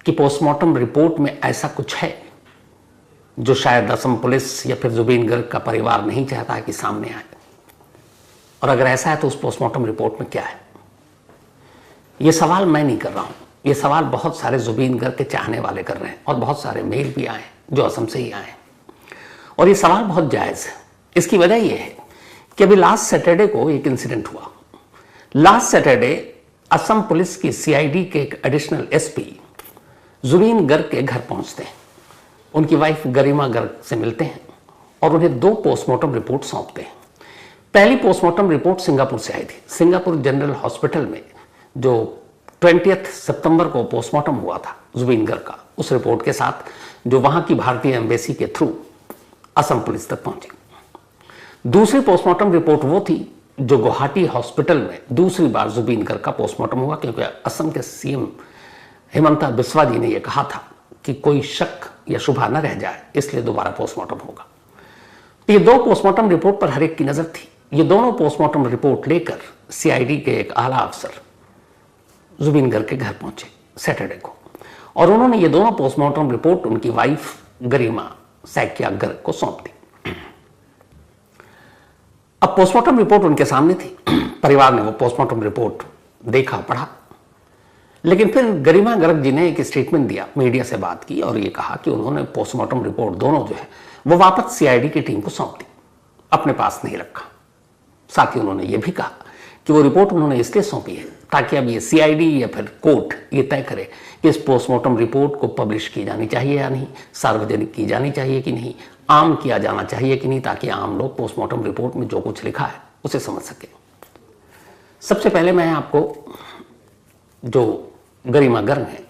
कि postmortem report में ऐसा कुछ है जो शायद असम पुलिस या फिर जुबीन गर्ग का परिवार नहीं चाहता है कि सामने आए, और अगर ऐसा है तो उस पोस्टमार्टम रिपोर्ट में क्या है? यह सवाल मैं नहीं कर रहा हूं, यह सवाल बहुत सारे जुबीन गर्ग के चाहने वाले कर रहे हैं, और बहुत सारे मेल भी आए जो असम से ही आए, और यह सवाल बहुत जायज है। इसकी वजह यह है कि अभी लास्ट सैटरडे को एक इंसिडेंट हुआ। लास्ट सैटरडे असम पुलिस की सीआईडी के एक एडिशनल एसपी जुबीन गर्ग के घर पहुंचते हैं, उनकी वाइफ गरिमा गर्ग से मिलते हैं और उन्हें 2 पोस्टमार्टम रिपोर्ट सौंपते हैं। पहली पोस्टमार्टम रिपोर्ट सिंगापुर से आई थी। सिंगापुर जनरल हॉस्पिटल में जो 20 सितंबर को पोस्टमार्टम हुआ था जुबीन गर्ग का, उस रिपोर्ट के साथ जो वहां की भारतीय एम्बेसी के थ्रू असम पुलिस तक पहुंची। दूसरी पोस्टमार्टम रिपोर्ट वो थी जो गुवाहाटी हॉस्पिटल में दूसरी बार जुबीन गर्ग का पोस्टमार्टम हुआ, क्योंकि असम के सीएम हेमंता बिस्वा जी ने यह कहा था कि कोई शक या शुभा न रह जाए, इसलिए दोबारा पोस्टमार्टम होगा। तो ये 2 पोस्टमार्टम रिपोर्ट पर हर एक की नजर थी। ये दोनों पोस्टमार्टम रिपोर्ट लेकर सीआईडी के एक आला अफसर जुबीन गर्ग के घर पहुंचे सैटरडे को, और उन्होंने ये दोनों पोस्टमार्टम रिपोर्ट उनकी वाइफ गरिमा सैकिया गर्ग को सौंप दी। अब पोस्टमार्टम रिपोर्ट उनके सामने थी, परिवार ने वो पोस्टमार्टम रिपोर्ट देखा, पढ़ा, लेकिन फिर गरिमा गर्ग जी ने एक स्टेटमेंट दिया, मीडिया से बात की और ये कहा कि उन्होंने पोस्टमार्टम रिपोर्ट दोनों जो है वो वापस सीआईडी की टीम को सौंप दी, अपने पास नहीं रखा। साथ ही उन्होंने ये भी कहा कि वो रिपोर्ट उन्होंने इसलिए सौंपी है ताकि अब ये सीआईडी या फिर कोर्ट ये तय करे कि इस पोस्टमार्टम रिपोर्ट को पब्लिश की जानी चाहिए या नहीं, सार्वजनिक की जानी चाहिए कि नहीं, आम किया जाना चाहिए कि नहीं, ताकि आम लोग पोस्टमार्टम रिपोर्ट में जो कुछ लिखा है उसे समझ सके। सबसे पहले मैं आपको जो गरिमा गर्ग है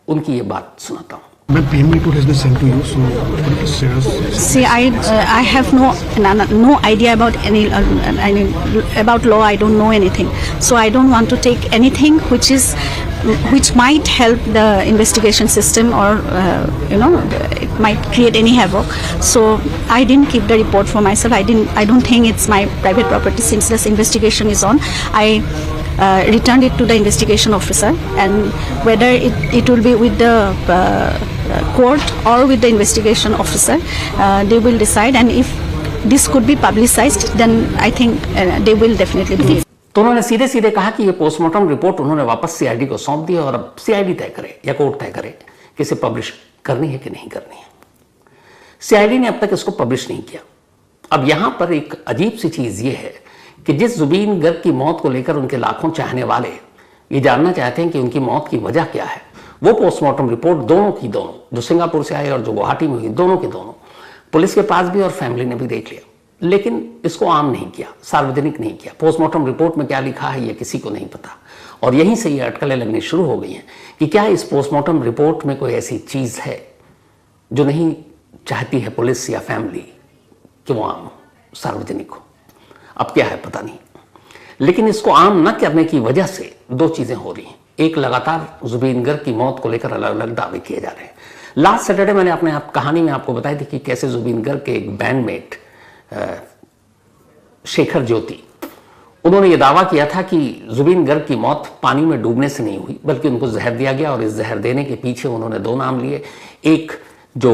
उनकी ये बात सुनाता हूँ। Ma'am, PM report has been sent to you, so could you please share us? See, I have no idea about about law. I don't know anything, so I don't want to take anything which might help the investigation system, or it might create any havoc. So I didn't keep the report for myself. I don't think it's my private property. Since this investigation is on, I returned it to the investigation officer, and whether it will be with the court or with the investigation officer, they will decide, and if this could be publicized, then I think they will definitely do it. तो उन्होंने सीधे सीधे कहा कि ये postmortem report उन्होंने वापस CID को सौंप दी, और अब सीआईडी तय करे या कोर्ट तय करे कि इसे पब्लिश करनी है कि नहीं करनी है। सीआईडी ने अब तक इसको पब्लिश नहीं किया। अब यहां पर एक अजीब सी चीज ये है कि जिस जुबीन गर्ग की मौत को लेकर उनके लाखों चाहने वाले ये जानना चाहते हैं कि उनकी मौत की वजह क्या है, वो पोस्टमार्टम रिपोर्ट दोनों की दोनों, जो सिंगापुर से आई और जो गुवाहाटी में हुई, दोनों की दोनों पुलिस के पास भी और फैमिली ने भी देख लिया, लेकिन इसको आम नहीं किया, सार्वजनिक नहीं किया। पोस्टमार्टम रिपोर्ट में क्या लिखा है ये किसी को नहीं पता, और यहीं से ये अटकलें लगनी शुरू हो गई हैं कि क्या इस पोस्टमार्टम रिपोर्ट में कोई ऐसी चीज है जो नहीं चाहती है पुलिस या फैमिली कि वो आम सार्वजनिक हो। अब क्या है पता नहीं, लेकिन इसको आम न करने की वजह से 2 चीजें हो रही हैं। एक, लगातार जुबीन गर्ग की मौत को लेकर अलग अलग दावे किए जा रहे हैं। लास्ट सैटरडे मैंने अपने कहानी में आपको बताई थी कि कैसे जुबीन गर्ग के एक बैंडमेट शेखर ज्योति, उन्होंने ये दावा किया था कि जुबीन गर्ग की मौत पानी में डूबने से नहीं हुई, बल्कि उनको जहर दिया गया, और इस जहर देने के पीछे उन्होंने 2 नाम लिए। एक जो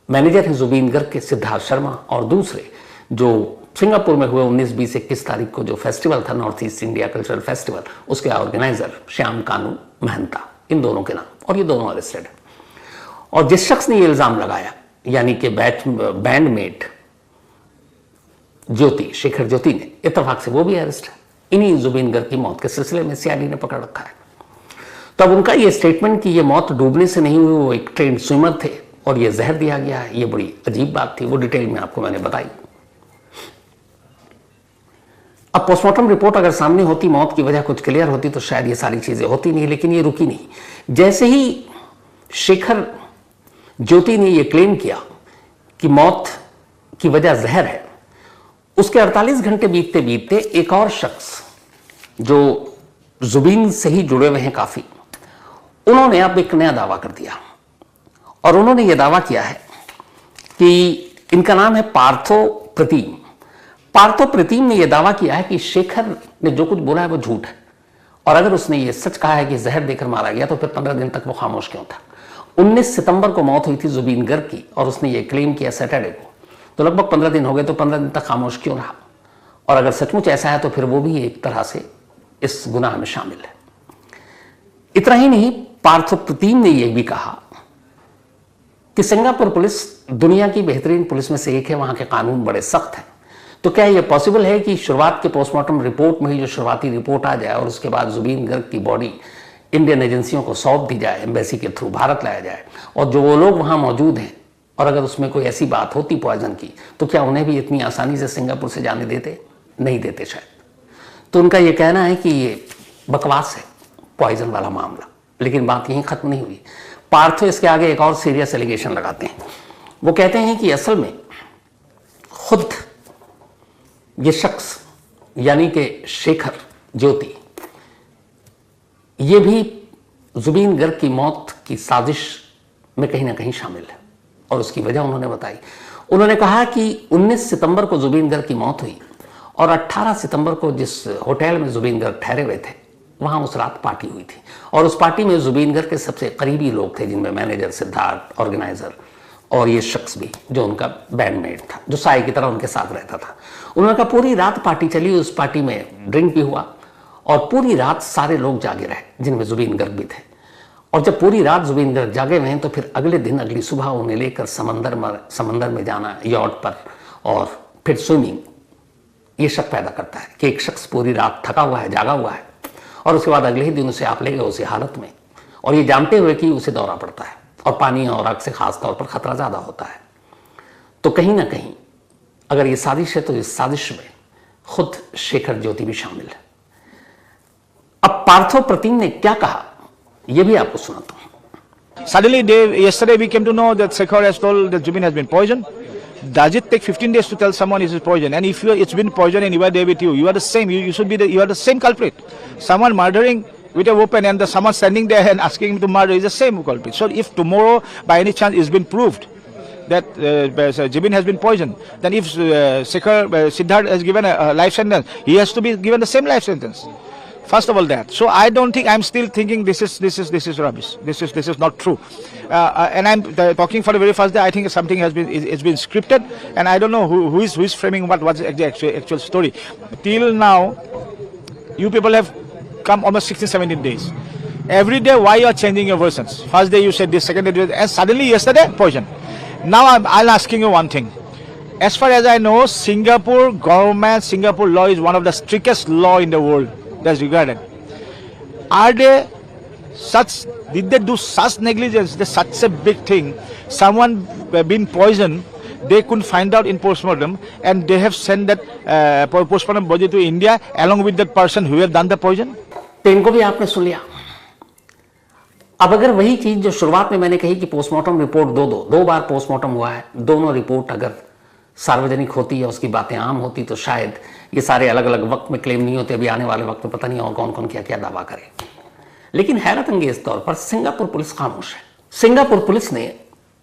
मैनेजर हैं जुबीन गर्ग के, सिद्धार्थ शर्मा, और दूसरे जो सिंगापुर में हुए 19-20-21 तारीख को जो फेस्टिवल था, north east India cultural festival, उसके ऑर्गेनाइजर श्याम कानू महंता, इन दोनों के नाम, और ये दोनों अरेस्टेड हैं। और जिस शख्स ने ये इल्जाम लगाया, यानी कि बैंडमेट ज्योति, शेखर ज्योति ने, इत्तेफाक से वो भी अरेस्ट है। इन्हीं जुबीन गर्ग की मौत के सिलसिले में सीआईडी ने पकड़ रखा है। तो अब उनका ये स्टेटमेंट कि ये मौत डूबने से नहीं हुई, वो एक ट्रेंड स्विमर थे और ये जहर दिया गया है, ये बड़ी अजीब बात थी। वो डिटेल में आपको मैंने बताई। अब पोस्टमार्टम रिपोर्ट अगर सामने होती, मौत की वजह कुछ क्लियर होती, तो शायद ये सारी चीजें होती नहीं, लेकिन ये रुकी नहीं। जैसे ही शेखर ज्योति ने ये क्लेम किया कि मौत की वजह जहर है, उसके 48 घंटे बीतते बीतते एक और शख्स जो जुबीन से ही जुड़े हुए हैं काफी, उन्होंने अब एक नया दावा कर दिया, और उन्होंने ये दावा किया है कि इनका नाम है पार्थो प्रतीम। पार्थो प्रतीम ने यह दावा किया है कि शेखर ने जो कुछ बोला है वो झूठ है, और अगर उसने ये सच कहा है कि जहर देकर मारा गया तो फिर 15 दिन तक वो खामोश क्यों था। 19 सितंबर को मौत हुई थी जुबीन गर्ग की और उसने ये क्लेम किया सैटरडे को, तो लगभग 15 दिन हो गए, तो 15 दिन तक खामोश क्यों रहा? और अगर सचमुच ऐसा है तो फिर वो भी एक तरह से इस गुनाह में शामिल है। इतना ही नहीं, पार्थो प्रतीम ने यह भी कहा कि सिंगापुर पुलिस दुनिया की बेहतरीन पुलिस में से एक है, वहां के कानून बड़े सख्त हैं। तो क्या यह पॉसिबल है कि शुरुआत के पोस्टमार्टम रिपोर्ट में ही जो शुरुआती रिपोर्ट आ जाए और उसके बाद जुबीन गर्ग की बॉडी इंडियन एजेंसियों को सौंप दी जाए, एम्बेसी के थ्रू भारत लाया जाए, और जो वो लोग वहां मौजूद हैं और अगर उसमें कोई ऐसी बात होती पॉइजन की, तो क्या उन्हें भी इतनी आसानी से सिंगापुर से जाने देते? नहीं देते शायद। तो उनका यह कहना है कि ये बकवास है पॉइजन वाला मामला, लेकिन बात यहीं खत्म नहीं हुई। पार्थो इसके आगे एक और सीरियस एलिगेशन लगाते हैं। वो कहते हैं कि असल में खुद ये शख्स यानी कि शेखर ज्योति, ये भी जुबीन गर्ग की मौत की साजिश में कहीं ना कहीं शामिल है, और उसकी वजह उन्होंने बताई। उन्होंने कहा कि 19 सितंबर को जुबीन गर्ग की मौत हुई और 18 सितंबर को जिस होटल में जुबीन गर्ग ठहरे हुए थे, वहां उस रात पार्टी हुई थी, और उस पार्टी में जुबीन गर्ग के सबसे करीबी लोग थे, जिनमें मैनेजर सिद्धार्थ, ऑर्गेनाइजर और ये शख्स भी जो उनका बैंडमेट था, जो साए की तरह उनके साथ रहता था। उन्होंने कहा पूरी रात पार्टी चली, उस पार्टी में ड्रिंक भी हुआ और पूरी रात सारे लोग जागे रहे, जिनमें जुबीन गर्ग भी थे। और जब पूरी रात जुबीन गर्ग जागे हुए हैं, तो फिर अगले दिन अगली सुबह उन्हें लेकर समंदर में जाना यॉट पर और फिर स्विमिंग, ये शक पैदा करता है कि एक शख्स पूरी रात थका हुआ है, जागा हुआ है, और उसके बाद अगले ही दिन उसे आप ले गए उसी हालत में, और ये जानते हुए कि उसे दौरा पड़ता है और पानी और आग से खास तौर पर खतरा ज्यादा होता है। तो कहीं ना कहीं अगर ये साजिश है तो इस साजिश में खुद शेखर ज्योति भी शामिल है। अब पार्थो प्रतीम ने क्या कहा, यह भी आपको सुनाता हूं। Suddenly, yesterday we came to know that Shekhar has told that Zubin has been poisoned. Does it take 15 days to tell someone it is poison? And if it's been poisoned and you are there with you, you are the same. You should be you are the same culprit. Someone murdering with a weapon and someone standing there and asking him to murder is the same culprit. So if tomorrow by any chance it's been proved that Zubin has been poisoned, then if Shekhar Siddharth has given a life sentence, he has to be given the same life sentence. First of all, that. So I don't think, I'm still thinking this is rubbish. This is not true. And I'm talking for the very first day. I think something has been scripted, and I don't know who is framing what's the actual story. Till now, you people have come almost 16-17 days. Every day, why you are changing your versions? First day you said this, second day, and suddenly yesterday poison. Now I'm asking you one thing. As far as I know, Singapore government, Singapore law is one of the strictest law in the world that's regarded. Are they such, did they do such negligence, there's such a big thing, someone been poisoned, they couldn't find out in postmortem, and they have sent that postmortem body to India along with that person who have done the poison? तो इनको भी आपने सुन लिया। अब अगर वही चीज जो शुरुआत में मैंने कही कि पोस्टमार्टम रिपोर्ट दो बार पोस्टमार्टम हुआ है, दोनों रिपोर्ट अगर सार्वजनिक होती है, उसकी बातें आम होती, तो शायद ये सारे अलग अलग वक्त में क्लेम नहीं होते। अभी आने वाले वक्त में पता नहीं और कौन कौन क्या क्या दावा करे। लेकिन हैरत अंगेज तौर पर सिंगापुर पुलिस खामोश है। सिंगापुर पुलिस ने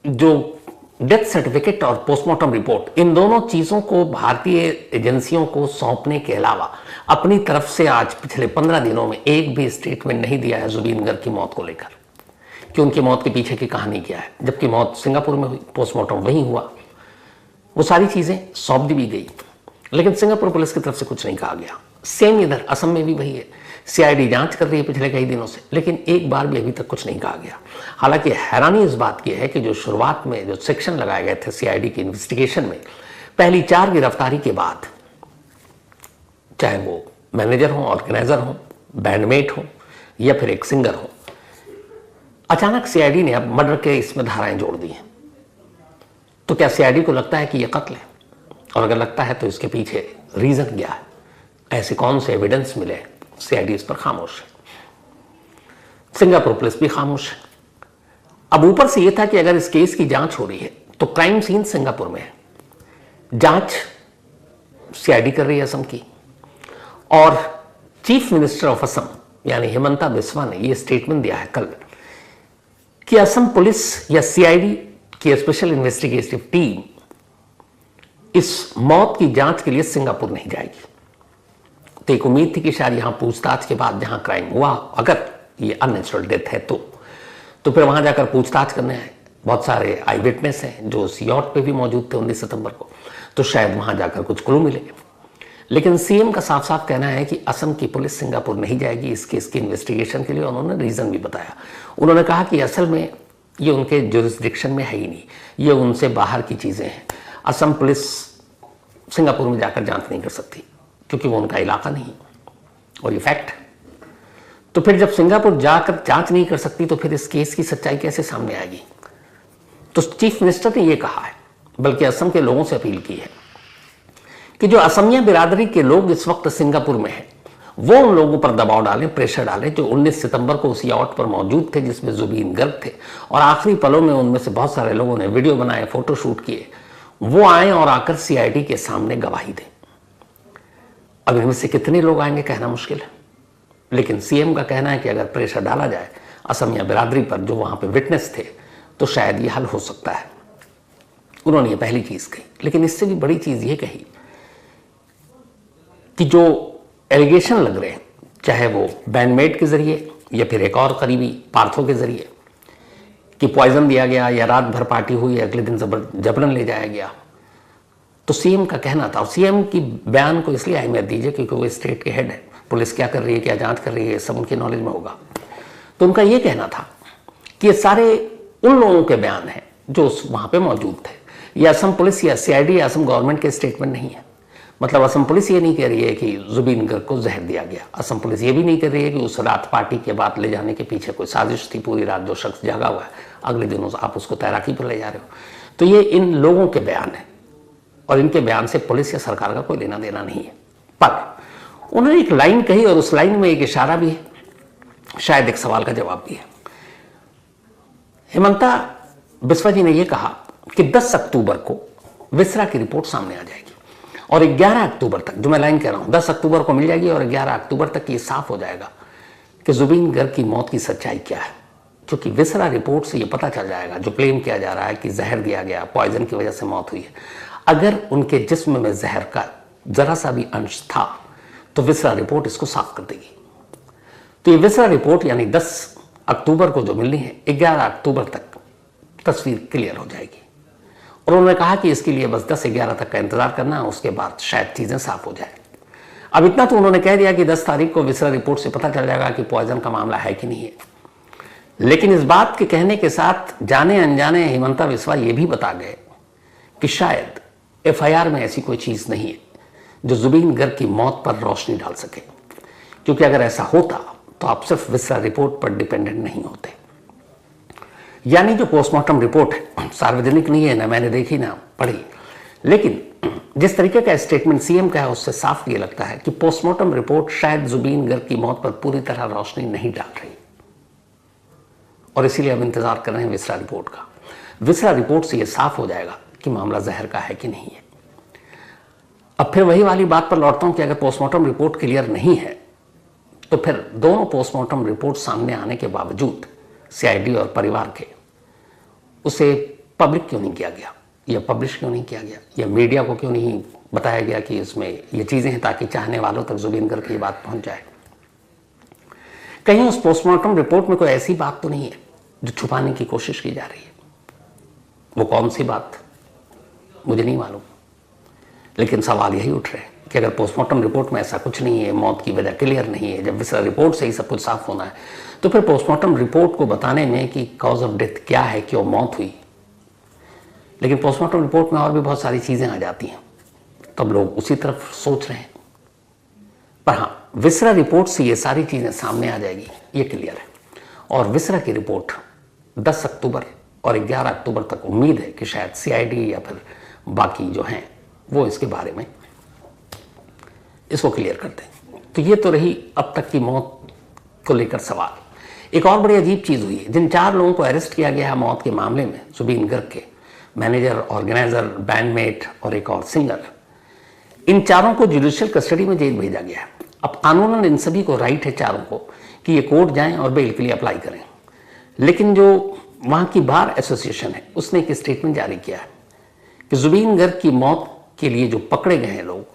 जो डेथ सर्टिफिकेट और पोस्टमार्टम रिपोर्ट, इन दोनों चीजों को भारतीय एजेंसियों को सौंपने के अलावा अपनी तरफ से आज पिछले 15 दिनों में एक भी स्टेटमेंट नहीं दिया है जुबीन गर्ग की मौत को लेकर, कि उनकी मौत के पीछे की कहानी क्या है। जबकि मौत सिंगापुर में हुई, पोस्टमार्टम वहीं हुआ, वो सारी चीजें सौंप दी भी गई, लेकिन सिंगापुर पुलिस की तरफ से कुछ नहीं कहा गया। सेम इधर असम में भी वही है। सीआईडी जांच कर रही है पिछले कई दिनों से, लेकिन एक बार भी अभी तक कुछ नहीं कहा गया। हालांकि हैरानी इस बात की है कि जो शुरुआत में जो सेक्शन लगाए गए थे सीआईडी की इन्वेस्टिगेशन में, पहली 4 गिरफ्तारी के बाद, चाहे वो मैनेजर हो, ऑर्गेनाइजर हो, बैंडमेट हो या फिर एक सिंगर हो, अचानक सीआईडी ने अब मर्डर के इसमें धाराएं जोड़ दी हैं। तो क्या सीआईडी को लगता है कि यह कत्ल है? और अगर लगता है तो इसके पीछे रीजन क्या है? ऐसे कौन से एविडेंस मिले? सीआईडी इस पर खामोश है, सिंगापुर पुलिस भी खामोश है। अब ऊपर से यह था कि अगर इस केस की जांच हो रही है तो क्राइम सीन सिंगापुर में है, जांच सीआईडी कर रही है असम की, और चीफ मिनिस्टर ऑफ असम यानी हिमंता बिस्वा ने यह स्टेटमेंट दिया है कल कि असम पुलिस या सीआईडी की स्पेशल इन्वेस्टिगेटिव टीम इस मौत की जांच के लिए सिंगापुर नहीं जाएगी। तो एक उम्मीद थी कि शायद यहां पूछताछ के बाद जहां क्राइम हुआ, अगर ये अननेचुरल डेथ है तो फिर वहां जाकर पूछताछ करने आए। बहुत सारे आई विटनेस हैं जो उस यॉट पे भी मौजूद थे 19 सितंबर को, तो शायद वहां जाकर कुछ क्लू मिले। लेकिन सीएम का साफ साफ कहना है कि असम की पुलिस सिंगापुर नहीं जाएगी इस केस की इन्वेस्टिगेशन के लिए। उन्होंने रीजन भी बताया। उन्होंने कहा कि असल में ये उनके जुरिस्डिक्शन में है ही नहीं, ये उनसे बाहर की चीजें हैं। असम पुलिस सिंगापुर में जाकर जांच नहीं कर सकती क्योंकि वो उनका इलाका नहीं, और ये फैक्ट। तो फिर जब सिंगापुर जाकर जांच नहीं कर सकती तो फिर इस केस की सच्चाई कैसे सामने आएगी? तो चीफ मिनिस्टर ने यह कहा है, बल्कि असम के लोगों से अपील की है कि जो असमिया बिरादरी के लोग इस वक्त सिंगापुर में हैं, वो उन लोगों पर दबाव डालें, प्रेशर डालें जो 19 सितंबर को उस याट पर मौजूद थे जिसमें जुबीन गर्ग थे, और आखिरी पलों में उनमें से बहुत सारे लोगों ने वीडियो बनाए, फोटो शूट किए। वो आए और आकर सीआईडी के सामने गवाही दें। अब इनमें से कितने लोग आएंगे कहना मुश्किल है, लेकिन सीएम का कहना है कि अगर प्रेशर डाला जाए असमिया बिरादरी पर जो वहां पे विटनेस थे तो शायद ये हल हो सकता है। उन्होंने ये पहली चीज कही। लेकिन इससे भी बड़ी चीज ये कही कि जो एलिगेशन लग रहे हैं, चाहे वो बैंडमेड के जरिए या फिर एक और करीबी पार्थो के जरिए कि पॉइजन दिया गया या रात भर पार्टी हुई, अगले दिन जबरन ले जाया गया, तो सीएम का कहना था। और सीएम की बयान को इसलिए अहमियत दीजिए क्योंकि वो स्टेट के हेड है। पुलिस क्या कर रही है, क्या जांच कर रही है, सब उनकी नॉलेज में होगा। तो उनका ये कहना था कि ये सारे उन लोगों के बयान हैं जो वहां पे मौजूद थे। ये असम पुलिस या सीआईडी या असम गवर्नमेंट के स्टेटमेंट नहीं है। मतलब असम पुलिस ये नहीं कह रही है कि जुबीन गर्ग को जहर दिया गया। असम पुलिस ये भी नहीं कह रही है कि उस रात पार्टी के बाद ले जाने के पीछे कोई साजिश थी। पूरी रात जो शख्स जागा हुआ है, अगले दिनों आप उसको तैराकी पर ले जा रहे हो। तो ये इन लोगों के बयान है और इनके बयान से पुलिस या सरकार का कोई लेना देना नहीं है। पर उन्होंने एक लाइन कही और उस लाइन में एक इशारा भी है, शायद एक सवाल का जवाब भी है। हेमंता बिस्वा जी ने यह कहा कि 10 अक्टूबर को विसरा की रिपोर्ट सामने आ जाएगी और 11 अक्टूबर तक, जो मैं लाइन कह रहा हूं, 10 अक्टूबर को मिल जाएगी और 11 अक्टूबर तक ये साफ हो जाएगा कि जुबीन गर्ग की मौत की सच्चाई क्या है। क्योंकि विसरा रिपोर्ट से ये पता चल जाएगा, जो क्लेम किया जा रहा है कि जहर दिया गया, पॉइजन की वजह से मौत हुई है, अगर उनके जिस्म में जहर का जरा सा भी अंश था तो विसरा रिपोर्ट इसको साफ कर देगी। तो ये विसरा रिपोर्ट यानी 10 अक्टूबर को जो मिलनी है, 11 अक्टूबर तक तस्वीर क्लियर हो जाएगी। और उन्होंने कहा कि इसके लिए बस 10-11 तक का इंतजार करना है, उसके बाद शायद चीजें साफ हो जाए। अब इतना तो उन्होंने कह दिया कि 10 तारीख को विसरा रिपोर्ट से पता चल जाएगा कि पॉइजन का मामला है कि नहीं है। लेकिन इस बात के कहने के साथ जाने अनजाने हेमंता बिस्वा ये भी बता गए कि शायद एफआईआर में ऐसी कोई चीज नहीं है जो जुबीन गर्ग की मौत पर रोशनी डाल सके। क्योंकि अगर ऐसा होता तो आप सिर्फ विसरा रिपोर्ट पर डिपेंडेंट नहीं होते। यानी जो पोस्टमार्टम रिपोर्ट है सार्वजनिक नहीं है, ना मैंने देखी ना पढ़ी, लेकिन जिस तरीके का स्टेटमेंट सीएम का है उससे साफ ये लगता है कि पोस्टमार्टम रिपोर्ट शायद जुबीन गर्ग की मौत पर पूरी तरह रोशनी नहीं डाल रही। और इसीलिए हम इंतजार कर रहे हैं विसरा रिपोर्ट का। विसरा रिपोर्ट से यह साफ हो जाएगा कि मामला जहर का है कि नहीं है। अब फिर वही वाली बात पर लौटता हूं कि अगर पोस्टमार्टम रिपोर्ट क्लियर नहीं है तो फिर दोनों पोस्टमार्टम रिपोर्ट सामने आने के बावजूद सीआईडी और परिवार के उसे पब्लिक क्यों नहीं किया गया या पब्लिश क्यों नहीं किया गया या मीडिया को क्यों नहीं बताया गया कि इसमें ये चीजें हैं, ताकि चाहने वालों तक जुबीन गर्ग की ये बात पहुंच जाए। कहीं उस पोस्टमार्टम रिपोर्ट में कोई ऐसी बात तो नहीं है जो छुपाने की कोशिश की जा रही है। वो कौन सी बात मुझे नहीं मालूम, लेकिन सवाल यही उठ रहे हैं कि अगर पोस्टमार्टम रिपोर्ट में ऐसा कुछ नहीं है, मौत की वजह क्लियर नहीं है, जब विसरा रिपोर्ट से ही सब कुछ साफ होना है, तो फिर पोस्टमार्टम रिपोर्ट को बताने में कि कॉज ऑफ डेथ क्या है, क्यों मौत हुई। लेकिन पोस्टमार्टम रिपोर्ट में और भी बहुत सारी चीजें आ जाती हैं, तब लोग उसी तरफ सोच रहे हैं। पर हाँ, विसरा रिपोर्ट से ये सारी चीजें सामने आ जाएगी, ये क्लियर है। और विसरा की रिपोर्ट 10 अक्टूबर और 11 अक्टूबर तक उम्मीद है कि शायद सीआईडी या फिर बाकी जो हैं वो इसके बारे में इसको क्लियर कर दें। तो ये तो रही अब तक की मौत को लेकर सवाल। एक और बड़ी अजीब चीज हुई है। जिन 4 लोगों को अरेस्ट किया गया है मौत के मामले में, जुबीन गर्ग के मैनेजर, ऑर्गेनाइजर, बैंडमेट और एक और सिंगर, इन 4 को जुडिशियल कस्टडी में जेल भेजा गया है। अब कानूनन इन सभी को राइट है 4 को कि ये कोर्ट जाएं और बेल के लिए अप्लाई करें। लेकिन जो वहां की बार एसोसिएशन है उसने एक स्टेटमेंट जारी किया है कि जुबीन गर्ग की मौत के लिए जो पकड़े गए हैं लोग,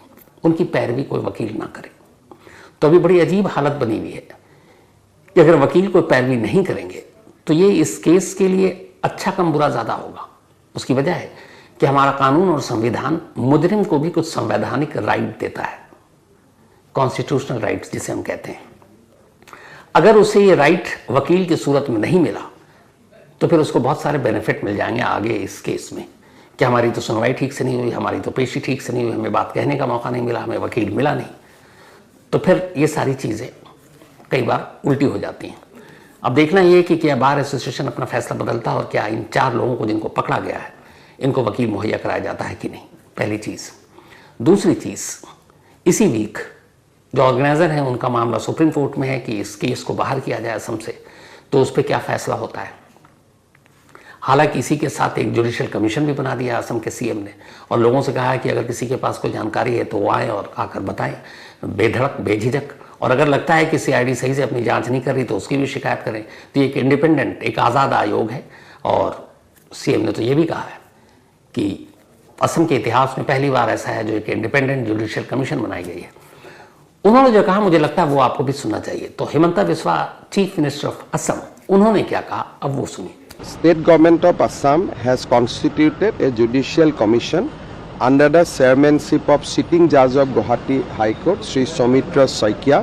उनकी पैरवी कोई वकील ना करे। तो अभी बड़ी अजीब हालत बनी हुई है कि अगर वकील कोई पैरवी नहीं करेंगे तो ये इस केस के लिए अच्छा कम बुरा ज़्यादा होगा। उसकी वजह है कि हमारा कानून और संविधान मुजरिम को भी कुछ संवैधानिक राइट देता है, कॉन्स्टिट्यूशनल राइट्स जिसे हम कहते हैं। अगर उसे ये राइट वकील की सूरत में नहीं मिला तो फिर उसको बहुत सारे बेनिफिट मिल जाएंगे आगे इस केस में, कि हमारी तो सुनवाई ठीक से नहीं हुई, हमारी तो पेशी ठीक से नहीं हुई, हमें बात कहने का मौका नहीं मिला, हमें वकील मिला नहीं। तो फिर ये सारी चीज़ें कई बार उल्टी हो जाती हैं। अब देखना ये कि क्या बार एसोसिएशन अपना फैसला बदलता है और क्या इन 4 लोगों को जिनको पकड़ा गया है इनको वकील मुहैया कराया जाता है कि नहीं, पहली चीज़। दूसरी चीज़, इसी वीक जो ऑर्गेनाइजर हैं उनका मामला सुप्रीम कोर्ट में है कि इस केस को बाहर किया जाए असम से, तो उस पर क्या फैसला होता है। हालांकि इसी के साथ एक जुडिशियल कमीशन भी बना दिया असम के सीएम ने और लोगों से कहा है कि अगर किसी के पास कोई जानकारी है तो वो आए और आकर बताएं बेधड़क बेझिझक, और अगर लगता है कि सीआईडी सही से अपनी जांच नहीं कर रही तो उसकी भी शिकायत करें। तो ये एक इंडिपेंडेंट, एक आज़ाद आयोग है। और सीएम ने तो ये भी कहा है कि असम के इतिहास में पहली बार ऐसा है जो एक इंडिपेंडेंट जुडिशियल कमीशन बनाई गई है। उन्होंने जो कहा मुझे लगता है वो आपको भी सुनना चाहिए। तो Himanta Biswa, chief minister of Assam, उन्होंने क्या कहा अब वो सुनिए। State Government of Assam has constituted a judicial commission under the chairmanship of sitting judge of Guwahati High Court, Sri Soumitra Saikia,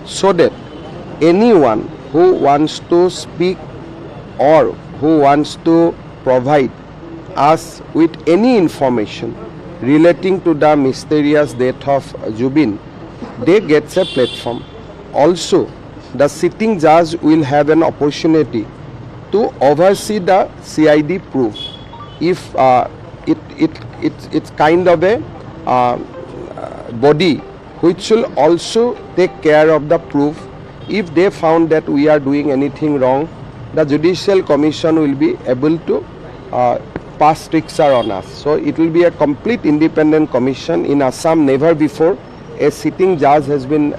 so that anyone who wants to speak or who wants to provide us with any information relating to the mysterious death of Zubin, they get a platform. Also, the sitting judge will have an opportunity to oversee the CID proof. If it's kind of a body which will also take care of the proof. If they found that we are doing anything wrong, the Judicial Commission will be able to pass stricture on us. So it will be a complete independent commission. In Assam, never before a sitting judge has been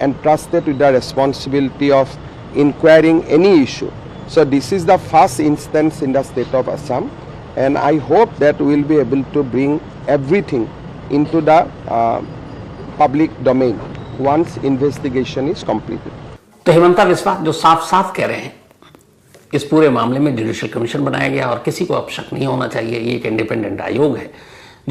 entrusted with the responsibility of inquiring any issue. So this is the first instance in the state of Assam, and I hope that we will be able to bring everything into the public domain once investigation is completed. तो हिमंता बिस्वा जो साफ साफ कह रहे हैं इस पूरे मामले में जुडिशियल कमीशन बनाया गया और किसी को अब शक नहीं होना चाहिए, ये एक इंडिपेंडेंट आयोग है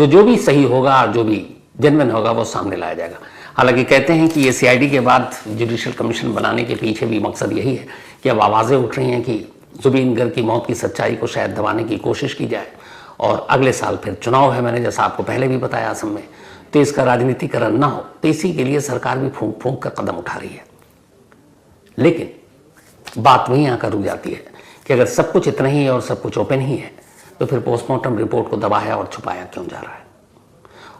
जो भी सही होगा, जो भी जेन्युइन होगा वो सामने लाया जाएगा। हालांकि कहते हैं कि ये सीआईडी के बाद जुडिशियल कमीशन बनाने के पीछे भी मकसद यही है कि अब आवाज़ें उठ रही हैं कि जुबीन गर्ग की मौत की सच्चाई को शायद दबाने की कोशिश की जाए। और अगले साल फिर चुनाव है, मैंने जैसा आपको पहले भी बताया असम में, तो इसका राजनीतिकरण ना हो, तो इसी के लिए सरकार भी फूंक फूंक कर कदम उठा रही है। लेकिन बात वहीं आकर रुक जाती है कि अगर सब कुछ इतना ही है और सब कुछ ओपन ही है तो फिर पोस्टमार्टम रिपोर्ट को दबाया और छुपाया क्यों जा रहा है।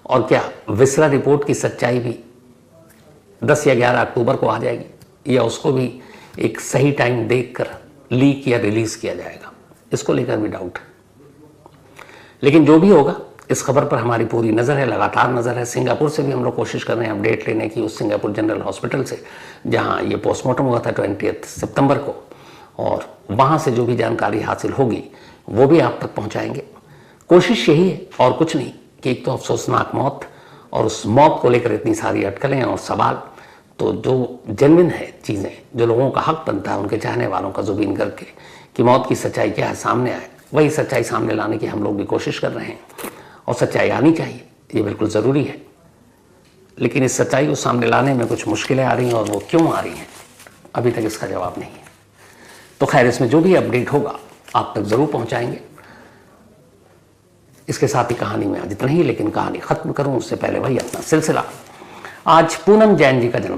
और क्या विसरा रिपोर्ट की सच्चाई भी 10 या 11 अक्टूबर को आ जाएगी, या उसको भी एक सही टाइम देखकर लीक या रिलीज किया जाएगा, इसको लेकर भी डाउट है। लेकिन जो भी होगा, इस खबर पर हमारी पूरी नज़र है, लगातार नज़र है। सिंगापुर से भी हम लोग कोशिश कर रहे हैं अपडेट लेने की, उस सिंगापुर जनरल हॉस्पिटल से जहां ये पोस्टमार्टम हुआ था 20 सितंबर को, और वहां से जो भी जानकारी हासिल होगी वो भी आप तक पहुंचाएंगे। कोशिश यही है और कुछ नहीं कि एक तो अफसोसनाक मौत, और उस मौत को लेकर इतनी सारी अटकलें और सवाल, तो जो जेन्युइन है चीज़ें, जो लोगों का हक बनता है, उनके चाहने वालों का, जुबीन गर्ग के, कि मौत की सच्चाई क्या है सामने आए, वही सच्चाई सामने लाने की हम लोग भी कोशिश कर रहे हैं। और सच्चाई आनी चाहिए, ये बिल्कुल ज़रूरी है। लेकिन इस सच्चाई को सामने लाने में कुछ मुश्किलें आ रही हैं, और वो क्यों आ रही हैं अभी तक इसका जवाब नहीं है। तो खैर, इसमें जो भी अपडेट होगा आप तक ज़रूर पहुँचाएंगे। इसके साथ ही कहानी में आज इतना ही, लेकिन कहानी खत्म करूं उससे पहले वही अपना सिलसिला। आज पूनम जैन जी का जन्मदिन।